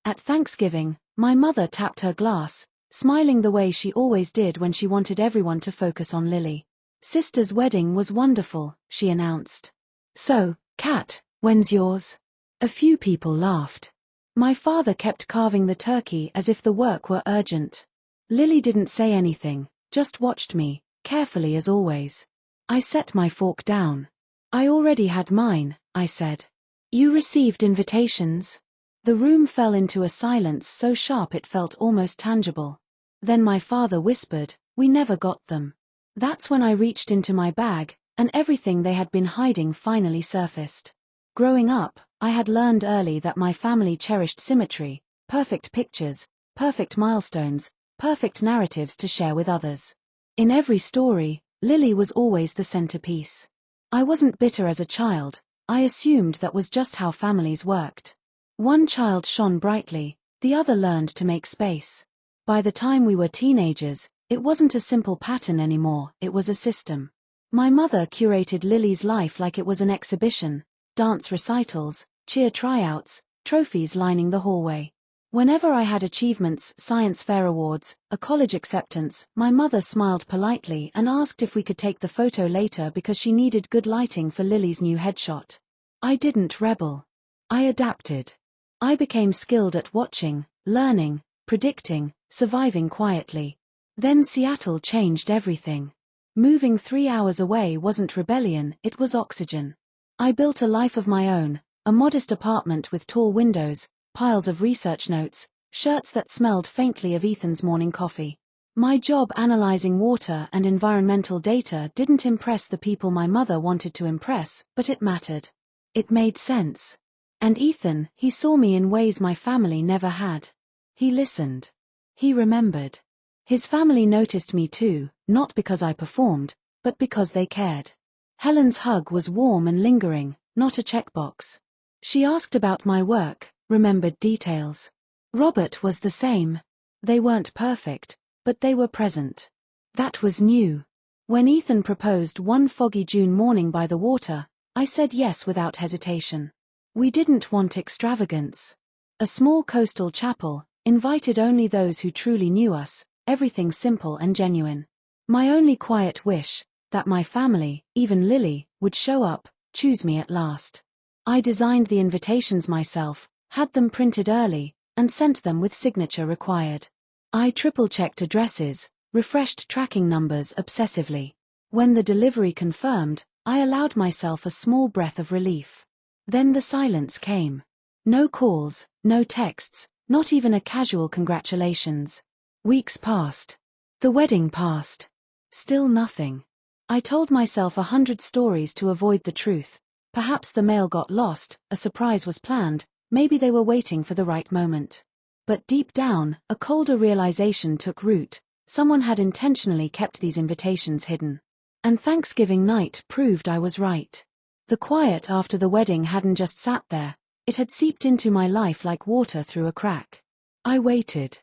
At Thanksgiving, my mother tapped her glass, smiling the way she always did when she wanted everyone to focus on Lily. "Sister's wedding was wonderful," she announced. "So, Kat, when's yours?" A few people laughed. My father kept carving the turkey as if the work were urgent. Lily didn't say anything, just watched me, carefully as always. I set my fork down. "I already had mine," I said. "You received invitations?" The room fell into a silence so sharp it felt almost tangible. Then my father whispered, "We never got them." That's when I reached into my bag, and everything they had been hiding finally surfaced. Growing up, I had learned early that my family cherished symmetry, perfect pictures, perfect milestones, perfect narratives to share with others. In every story, Lily was always the centerpiece. I wasn't bitter as a child, I assumed that was just how families worked. One child shone brightly, the other learned to make space. By the time we were teenagers, it wasn't a simple pattern anymore, it was a system. My mother curated Lily's life like it was an exhibition: dance recitals, cheer tryouts, trophies lining the hallway. Whenever I had achievements, science fair awards, a college acceptance, my mother smiled politely and asked if we could take the photo later because she needed good lighting for Lily's new headshot. I didn't rebel. I adapted. I became skilled at watching, learning, predicting, surviving quietly. Then Seattle changed everything. Moving 3 hours away wasn't rebellion, it was oxygen. I built a life of my own, a modest apartment with tall windows, piles of research notes, shirts that smelled faintly of Ethan's morning coffee. My job analyzing water and environmental data didn't impress the people my mother wanted to impress, but it mattered. It made sense. And Ethan, he saw me in ways my family never had. He listened. He remembered. His family noticed me too, not because I performed, but because they cared. Helen's hug was warm and lingering, not a checkbox. She asked about my work, remembered details. Robert was the same. They weren't perfect, but they were present. That was new. When Ethan proposed one foggy June morning by the water, I said yes without hesitation. We didn't want extravagance. A small coastal chapel, invited only those who truly knew us, everything simple and genuine. My only quiet wish, that my family, even Lily, would show up, choose me at last. I designed the invitations myself, had them printed early, and sent them with signature required. I triple-checked addresses, refreshed tracking numbers obsessively. When the delivery confirmed, I allowed myself a small breath of relief. Then the silence came. No calls, no texts, not even a casual congratulations. Weeks passed. The wedding passed. Still nothing. I told myself 100 stories to avoid the truth. Perhaps the mail got lost, a surprise was planned, maybe they were waiting for the right moment. But deep down, a colder realization took root: someone had intentionally kept these invitations hidden. And Thanksgiving night proved I was right. The quiet after the wedding hadn't just sat there, it had seeped into my life like water through a crack. I waited.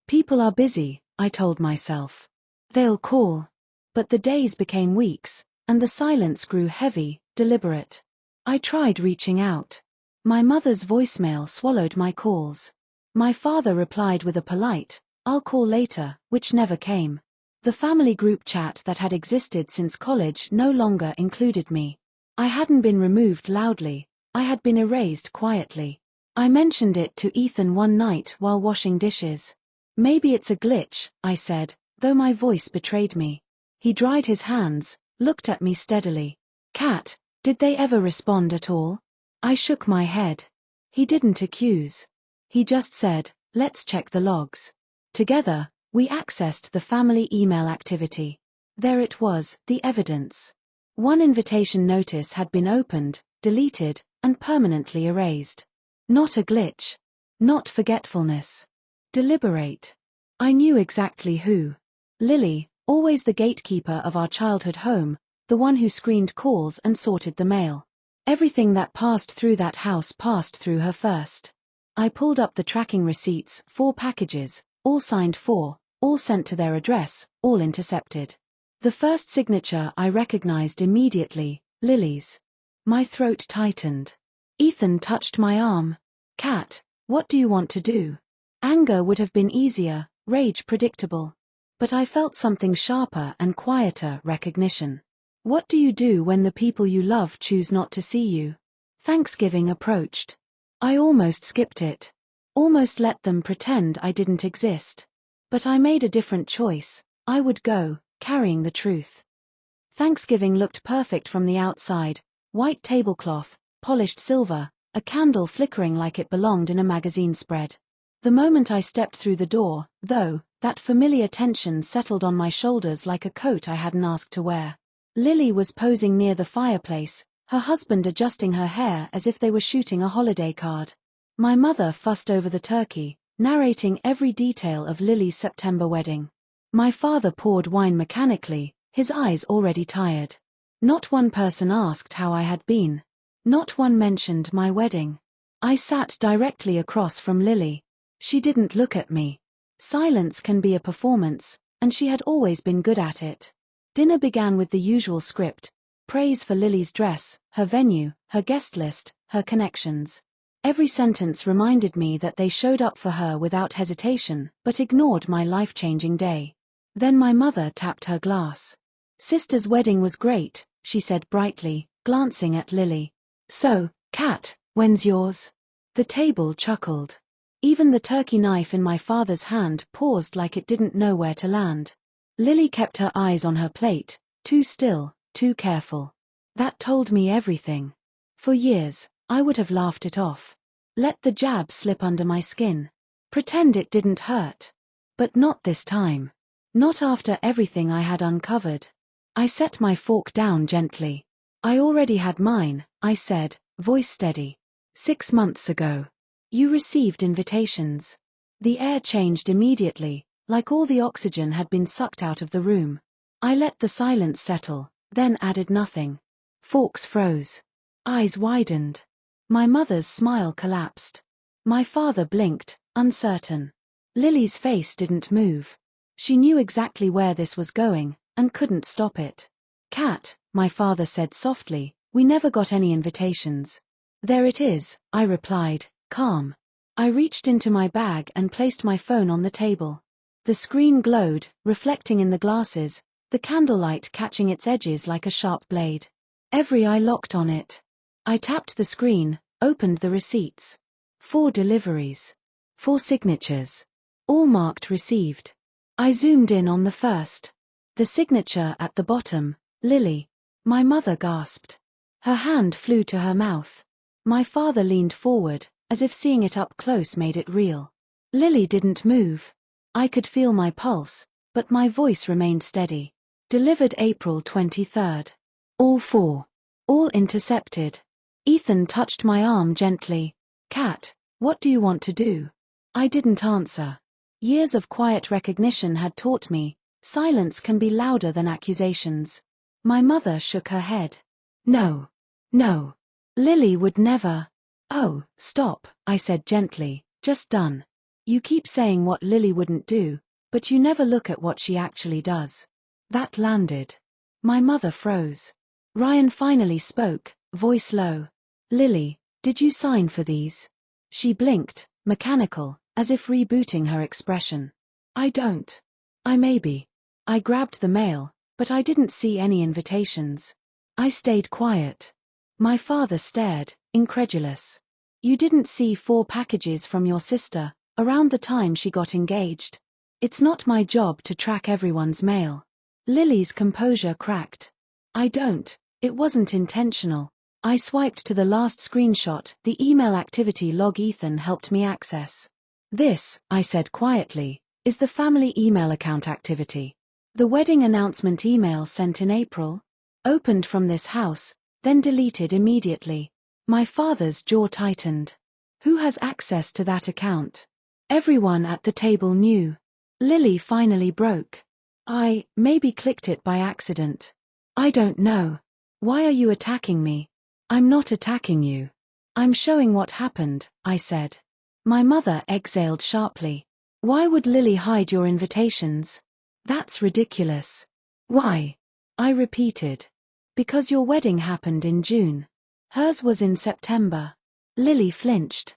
People are busy, I told myself. They'll call. But the days became weeks, and the silence grew heavy, deliberate. I tried reaching out. My mother's voicemail swallowed my calls. My father replied with a polite, "I'll call later," which never came. The family group chat that had existed since college no longer included me. I hadn't been removed loudly, I had been erased quietly. I mentioned it to Ethan one night while washing dishes. "Maybe it's a glitch," I said, though my voice betrayed me. He dried his hands, looked at me steadily. "Kat, did they ever respond at all?" I shook my head. He didn't accuse. He just said, "Let's check the logs." Together, we accessed the family email activity. There it was, the evidence. One invitation notice had been opened, deleted, and permanently erased. Not a glitch. Not forgetfulness. Deliberate. I knew exactly who. Lily, always the gatekeeper of our childhood home, the one who screened calls and sorted the mail. Everything that passed through that house passed through her first. I pulled up the tracking receipts, 4 packages, all signed for, all sent to their address, all intercepted. The first signature I recognized immediately, Lily's. My throat tightened. Ethan touched my arm. "Kat, What do you want to do? Anger would have been easier, rage predictable. But I felt something sharper and quieter: recognition. What do you do when the people you love choose not to see you? Thanksgiving approached. I almost skipped it. Almost let them pretend I didn't exist. But I made a different choice. I would go, carrying the truth. Thanksgiving looked perfect from the outside: white tablecloth, polished silver, a candle flickering like it belonged in a magazine spread. The moment I stepped through the door, though, that familiar tension settled on my shoulders like a coat I hadn't asked to wear. Lily was posing near the fireplace, her husband adjusting her hair as if they were shooting a holiday card. My mother fussed over the turkey, narrating every detail of Lily's September wedding. My father poured wine mechanically, his eyes already tired. Not one person asked how I had been. Not one mentioned my wedding. I sat directly across from Lily. She didn't look at me. Silence can be a performance, and she had always been good at it. Dinner began with the usual script: praise for Lily's dress, her venue, her guest list, her connections. Every sentence reminded me that they showed up for her without hesitation, but ignored my life-changing day. Then my mother tapped her glass. "Sister's wedding was great," she said brightly, glancing at Lily. "So, Kat, when's yours?" The table chuckled. Even the turkey knife in my father's hand paused like it didn't know where to land. Lily kept her eyes on her plate, too still, too careful. That told me everything. For years, I would have laughed it off. Let the jab slip under my skin. Pretend it didn't hurt. But not this time. Not after everything I had uncovered. I set my fork down gently. "I already had mine," I said, voice steady. "6 months ago. You received invitations." The air changed immediately, like all the oxygen had been sucked out of the room. I let the silence settle, then added nothing. Forks froze. Eyes widened. My mother's smile collapsed. My father blinked, uncertain. Lily's face didn't move. She knew exactly where this was going, and couldn't stop it. "Kat," my father said softly, "we never got any invitations." "There it is," I replied, calm. I reached into my bag and placed my phone on the table. The screen glowed, reflecting in the glasses, the candlelight catching its edges like a sharp blade. Every eye locked on it. I tapped the screen, opened the receipts. 4 deliveries. 4 signatures. All marked received. I zoomed in on the first. The signature at the bottom: Lily. My mother gasped. Her hand flew to her mouth. My father leaned forward, as if seeing it up close made it real. Lily didn't move. I could feel my pulse, but my voice remained steady. Delivered April 23rd. All 4. All intercepted. Ethan touched my arm gently. "Kat, what do you want to do?" I didn't answer. Years of quiet recognition had taught me, silence can be louder than accusations. My mother shook her head. "No. No. Lily would never." "Oh, stop," I said gently, "just done. You keep saying what Lily wouldn't do, but you never look at what she actually does." That landed. My mother froze. Ryan finally spoke, voice low. "Lily, did you sign for these?" She blinked, mechanical, as if rebooting her expression. "I don't. I maybe." I grabbed the mail, but I didn't see any invitations. I stayed quiet. My father stared, incredulous. "You didn't see 4 packages from your sister, around the time she got engaged?" "It's not my job to track everyone's mail." Lily's composure cracked. "I don't. It wasn't intentional." I swiped to the last screenshot, the email activity log Ethan helped me access. "This," I said quietly, "is the family email account activity. The wedding announcement email sent in April. Opened from this house, then deleted immediately." My father's jaw tightened. "Who has access to that account?" Everyone at the table knew. Lily finally broke. "I maybe clicked it by accident." "I don't know. Why are you attacking me?" "I'm not attacking you. I'm showing what happened," I said. My mother exhaled sharply. "Why would Lily hide your invitations? That's ridiculous." "Why?" I repeated. "Because your wedding happened in June. Hers was in September." Lily flinched.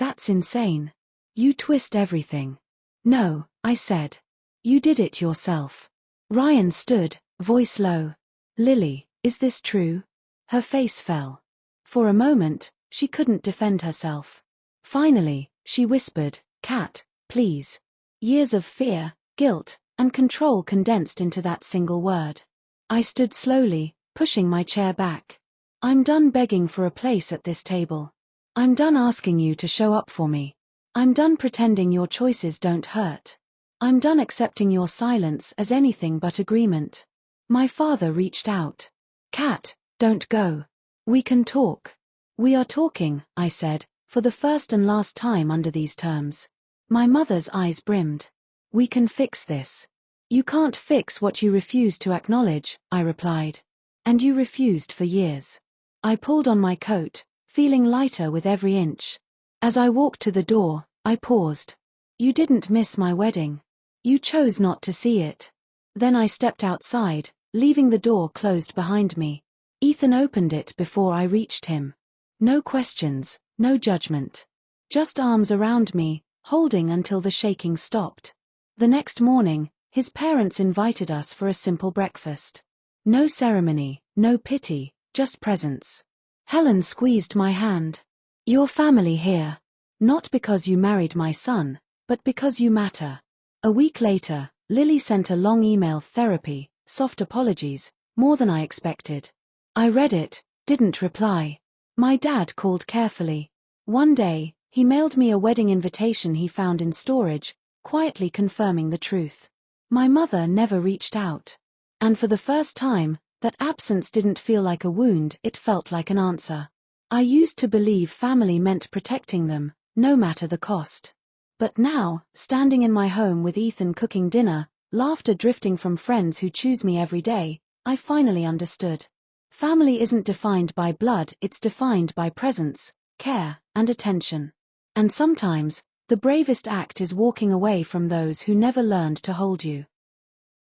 That's insane. You twist everything. No, I said. You did it yourself. Ryan stood, voice low. Lily, is this true? Her face fell. For a moment, she couldn't defend herself. Finally, she whispered, Kat, please. Years of fear, guilt, and control condensed into that single word. I stood slowly, pushing my chair back. I'm done begging for a place at this table. I'm done asking you to show up for me. I'm done pretending your choices don't hurt. I'm done accepting your silence as anything but agreement. My father reached out. Kat, don't go. We can talk. We are talking, I said, for the first and last time under these terms. My mother's eyes brimmed. We can fix this. You can't fix what you refuse to acknowledge, I replied. And you refused for years. I pulled on my coat, feeling lighter with every inch. As I walked to the door, I paused. You didn't miss my wedding. You chose not to see it. Then I stepped outside, leaving the door closed behind me. Ethan opened it before I reached him. No questions, no judgment. Just arms around me, holding until the shaking stopped. The next morning, his parents invited us for a simple breakfast. No ceremony, no pity, just presence. Helen squeezed my hand. Your family here. Not because you married my son, but because you matter. A week later, Lily sent a long email therapy, soft apologies, more than I expected. I read it, didn't reply. My dad called carefully. One day, he mailed me a wedding invitation he found in storage, quietly confirming the truth. My mother never reached out. And for the first time, that absence didn't feel like a wound, it felt like an answer. I used to believe family meant protecting them, no matter the cost. But now, standing in my home with Ethan cooking dinner, laughter drifting from friends who choose me every day, I finally understood. Family isn't defined by blood, it's defined by presence, care, and attention. And sometimes, the bravest act is walking away from those who never learned to hold you.